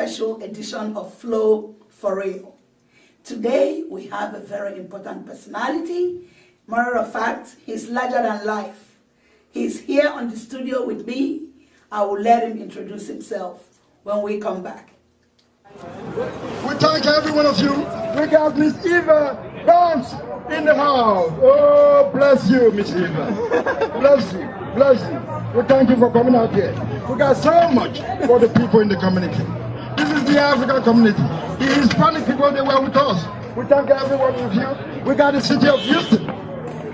special edition of Flow for Real. Today we have a very important personality. Matter of fact, he's larger than life. He's here on the studio with me. I will let him introduce himself when we come back. We thank every one of you. We got Miss Eva Barnes in the house. Oh, bless you, Miss Eva. Bless you, bless you. We thank you for coming out here. We got so much for the people in the community. This is the African community. The Hispanic people, they were with us. We thank every one of you. We got the city of Houston.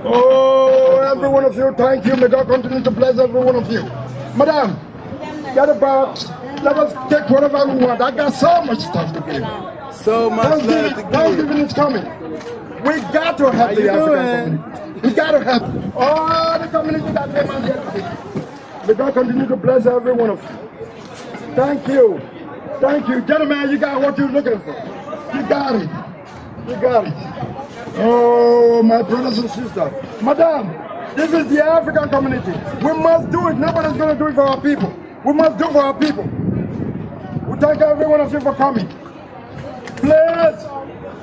Oh, every one of you, thank you. May God continue to bless every one of you. Madam, get a box. Let us take whatever we want. I got so much stuff to give. So much love to give. Thanksgiving is coming. We got to help the African community. We got to help all the community that came out here today. May God continue to bless every one of you. Thank you. Thank you. Gentlemen, you got what you're looking for. You got it. You got it. Oh, my brothers and sisters. Madam, this is the African community. We must do it. Nobody's going to do it for our people. We must do for our people. We thank every one of you for coming. Please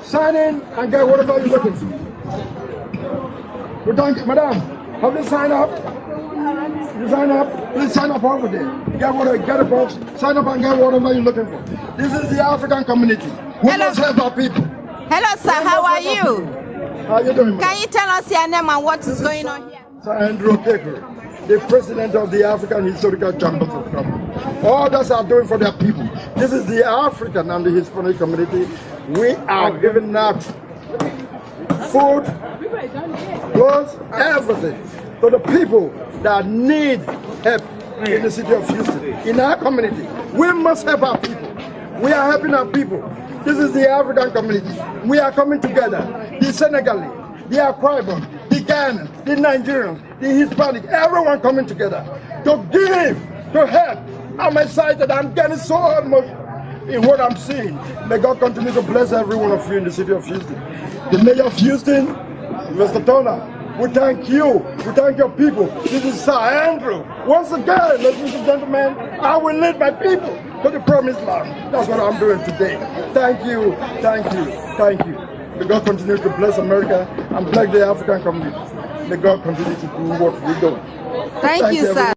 sign in and get whatever you're looking for. We thank you. Madam, have you signed up? You sign up? Please sign up over there. Get a box, sign up and get whatever you're looking for. This is the African community. We must help our people. Hello, sir. How are you? How are you doing, Can you tell us your name and what is going on here? Sir Andrew Okekere, the president of the African Historical Chambers of Commerce. All that are doing for their people. This is the African and the Hispanic community. We are giving out food, clothes, everything to the people that need help in the city of Houston. In our community, we must help our people. We are helping our people. This is the African community. We are coming together. The Senegalese, the Akwa Ibom, the Ghanaians, the Nigerians, the Hispanic, everyone coming together to give, to help. I'm excited. I'm getting so much in what I'm seeing. May God continue to bless every one of you in the city of Houston. The mayor of Houston, Mr. Turner, we thank you. We thank your people. This is Sir Andrew. Once again, ladies and gentlemen, I will lead my people to the promised land. That's what I'm doing today. Thank you, thank you, thank you. May God continue to bless America and bless the African community. May God continue to do what we're doing. Thank you, sir.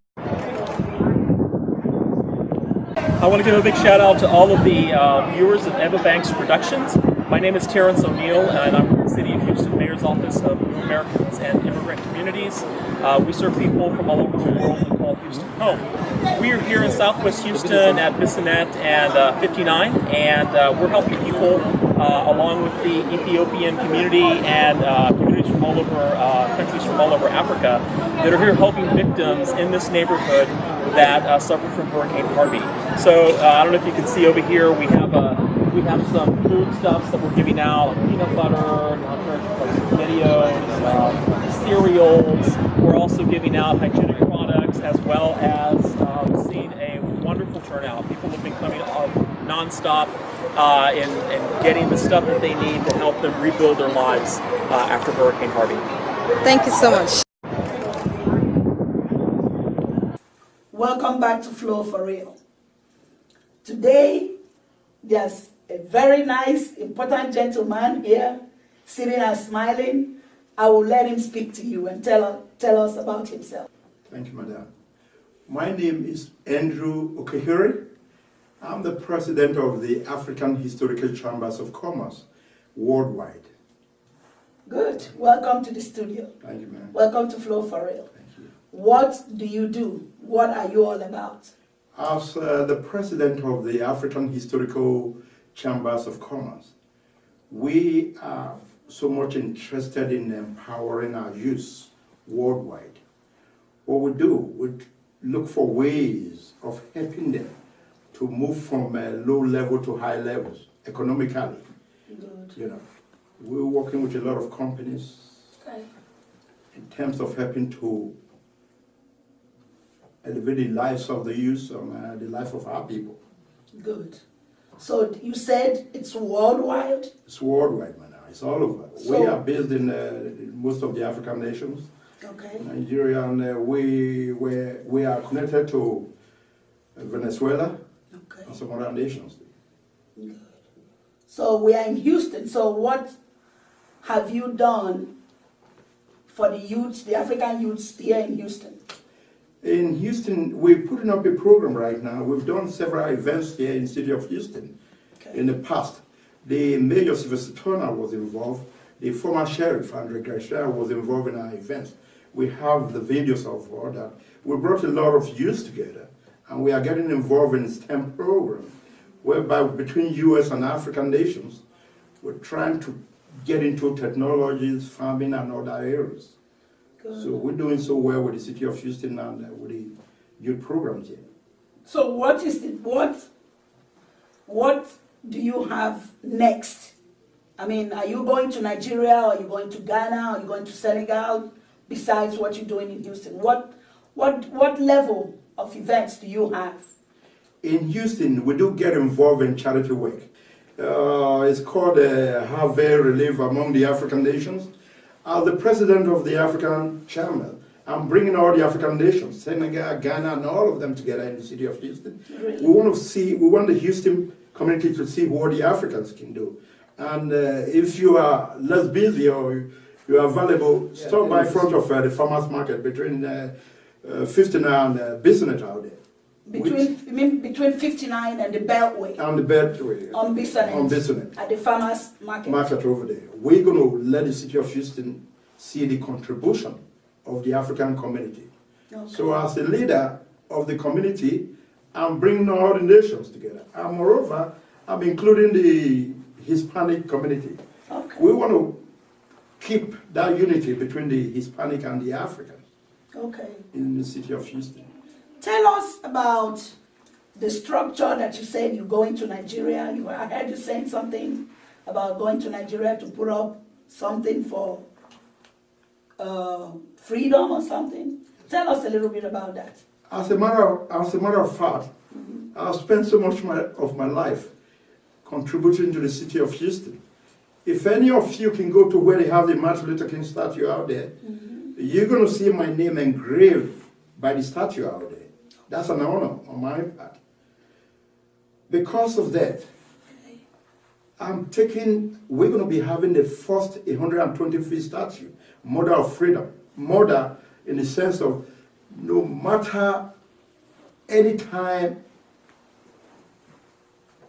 I want to give a big shout out to all of the viewers of Eva Banks Productions. My name is Terrence O'Neill, and I'm from the City of Houston Mayor's Office of New Americans and Immigrant Communities. We serve people from all over the world and call Houston home. We are here in Southwest Houston at Bissonnette and 59, and we're helping people along with the Ethiopian community and communities from all over, countries from all over Africa that are here helping victims in this neighborhood that suffered from Hurricane Harvey. So I don't know if you can see over here, we have some foodstuffs that we're giving out, like peanut butter, videos, cereals. We're also giving out hygienic products as well as seeing a wonderful turnout. People have been coming nonstop and getting the stuff that they need to help them rebuild their lives after Hurricane Harvey. Thank you so much. Welcome back to Flow for Real. Today, there's a very nice, important gentleman here, sitting and smiling. I will let him speak to you and tell us about himself. Thank you, Madam. My name is Andrew Okekere. I'm the president of the African Historical Chambers of Commerce worldwide. Good. Welcome to the studio. Thank you, ma'am. Welcome to Flow for Real. Thank you. What do you do? What are you all about? As the president of the African Historical Chambers of Commerce, we are so much interested in empowering our youth worldwide. What we do, we look for ways of helping them to move from low level to high levels economically. Good. You know, we're working with a lot of companies in terms of helping to elevate the lives of the youth and the life of our people. Good. So you said it's worldwide? It's worldwide, man. It's all over. So, we are based in most of the African nations. Okay. Nigeria, and we are connected to Venezuela and some other nations. So we are in Houston. So what have you done for the youths, the African youths here in Houston? In Houston, we're putting up a program right now. We've done several events here in the city of Houston in the past. The Mayor Sylvester Turner was involved. The former sheriff, Andre Garcia, was involved in our events. We have the videos of all that. We brought a lot of youth together, and we are getting involved in STEM program, whereby between US and African nations, we're trying to get into technologies, farming, and other areas. So we're doing so well with the city of Houston and with the youth programs here. So what do you have next? I mean, are you going to Nigeria, or are you going to Ghana, or are you going to Senegal, besides what you're doing in Houston? What level of events do you have? In Houston, we do get involved in charity work. It's called Harvey Relief among the African nations. As the president of the African Chamber, I'm bringing all the African nations, Senegal, Ghana, and all of them together in the city of Houston. Really? We want the Houston community to see what the Africans can do. And if you are less busy or you are available, stop by front of the farmers market between 59 and Business out there. Between 59 and the Beltway? On the Beltway. On Business. On Business. At the farmers market? Market over there. We're going to let the city of Houston see the contribution of the African community. Okay. So as a leader of the community, I'm bringing all the nations together. And moreover, I'm including the Hispanic community. Okay. We want to keep that unity between the Hispanic and the Africans in the city of Houston. Tell us about the structure that you said you're going to Nigeria. I heard you saying something about going to Nigeria to put up something for freedom or something. Tell us a little bit about that. As a matter of fact, I've spent so much of my life contributing to the city of Houston. If any of you can go to where they have the Martin Luther King statue out there, you're going to see my name engraved by the statue out there. That's an honor on my part. Because of that, we're going to be having the first 120-feet statue, Mother of Freedom. Mother in the sense of no matter any time,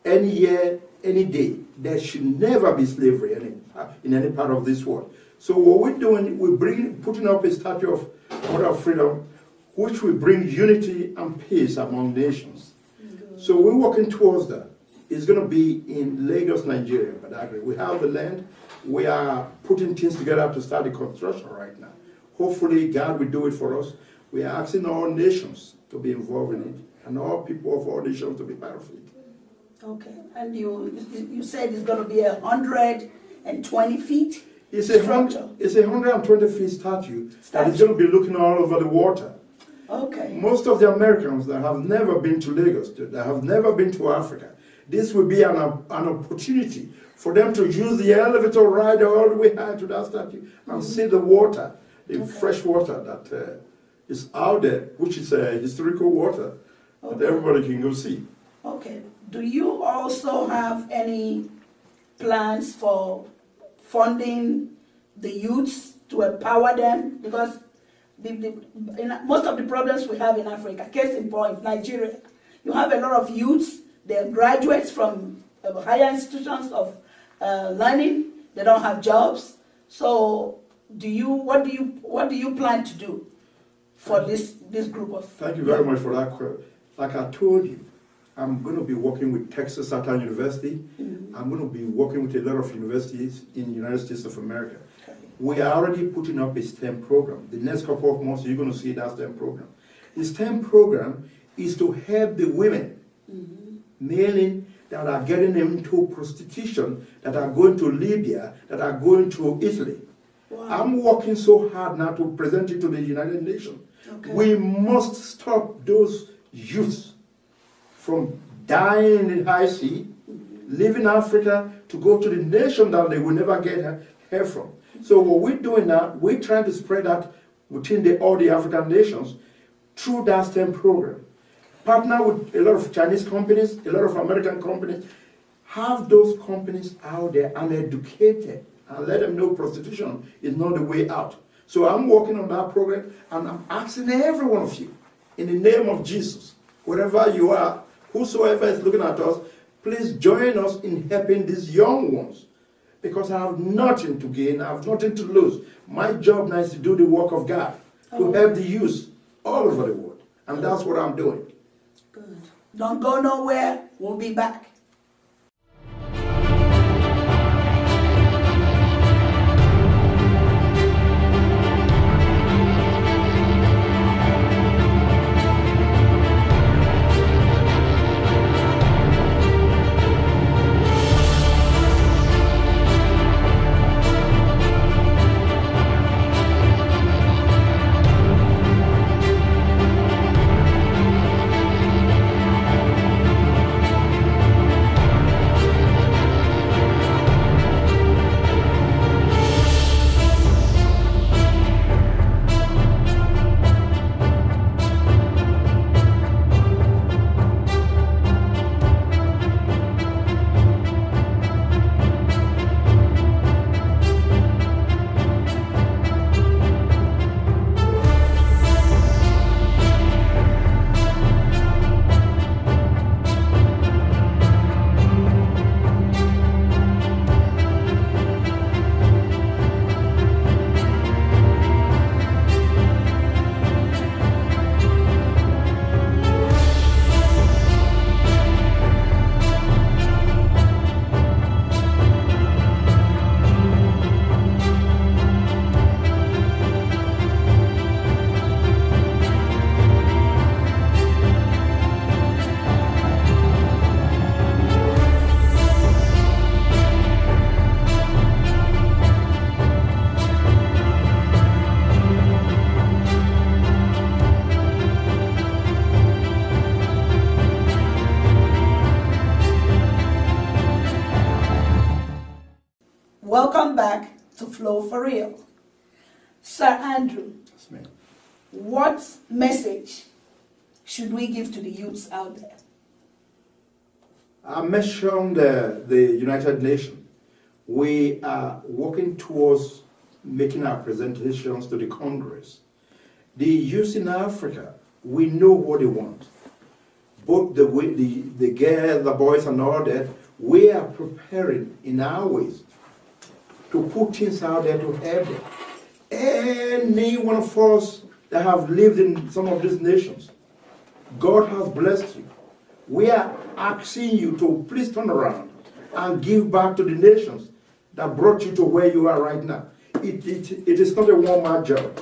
any year, any day, there should never be slavery in any part of this world. So what we're doing, putting up a statue of Mother of Freedom, which will bring unity and peace among nations. So we're working towards that. It's going to be in Lagos, Nigeria, Badagry. We have the land. We are putting things together to start the construction right now. Hopefully, God will do it for us. We are asking all nations to be involved in it, and all people of all nations to be part of it. Okay, and you said it's going to be 120 feet? It's a 120-feet statue that is going to be looking all over the water. Okay. Most of the Americans that have never been to Lagos, that have never been to Africa, this will be an opportunity for them to use the elevator ride all the way high to that statue and see the water, the fresh water that is out there, which is historical water that everybody can go see. Okay. Do you also have any plans for funding the youths to empower them? Because most of the problems we have in Africa, case in point, Nigeria, you have a lot of youths, they're graduates from higher institutions of learning, they don't have jobs. So what do you plan to do for this group of? Thank you very much for that question. Like I told you, I'm going to be working with Texas Southern University. I'm going to be working with a lot of universities in the United States of America. Okay. We are already putting up a STEM program. The next couple of months, you're going to see that STEM program. The STEM program is to help the women, mainly that are getting into prostitution, that are going to Libya, that are going to Italy. Wow. I'm working so hard now to present it to the United Nations. Okay. We must stop those youths from dying in high sea, leaving Africa to go to the nation that they will never get help from. So what we're doing now, we're trying to spread that within all the African nations through that STEM program. Partner with a lot of Chinese companies, a lot of American companies, have those companies out there and educated and let them know prostitution is not the way out. So I'm working on that program, and I'm asking every one of you, in the name of Jesus, wherever you are, whosoever is looking at us, please join us in helping these young ones. Because I have nothing to gain, I have nothing to lose. My job now is to do the work of God, to help the youth all over the world. And that's what I'm doing. Good. Don't go nowhere. We'll be back. Welcome back to Flow for Real. Sir Andrew, Yes, ma'am. what message should we give to the youths out there? I mentioned the United Nations. We are working towards making our presentations to the Congress. The youth in Africa, we know what they want. Both the girls, the boys, and all that, we are preparing in our ways to put things out there to help them. Any one of us that have lived in some of these nations, God has blessed you. We are asking you to please turn around and give back to the nations that brought you to where you are right now. It is not a one-man job.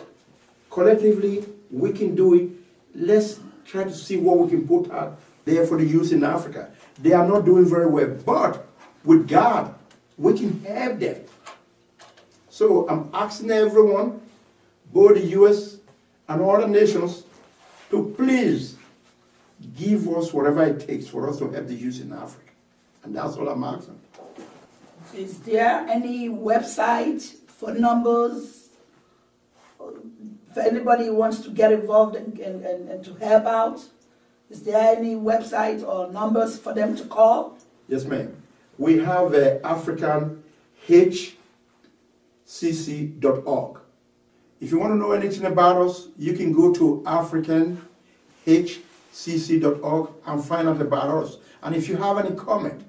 Collectively, we can do it. Let's try to see what we can put out there for the youth in Africa. They are not doing very well, but with God, we can help them. So I'm asking everyone, both the U.S. and other nations, to please give us whatever it takes for us to help the youth in Africa. And that's all I'm asking. Is there any website for numbers? If anybody wants to get involved and to help out, is there any website or numbers for them to call? Yes, ma'am. We have African HCC.org. If you want to know anything about us, you can go to AfricanHCC.org and find out about us. And if you have any comment,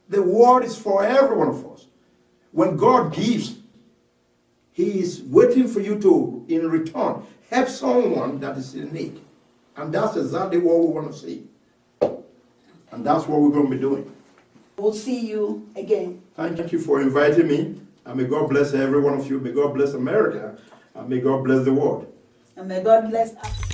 the word is for every one of us. When God gives, He is waiting for you to, in return, help someone that is in need. And that's exactly what we want to see. And that's what we're going to be doing. We'll see you again. Thank you for inviting me. And may God bless every one of you. May God bless America. And may God bless the world. And may God bless Africa.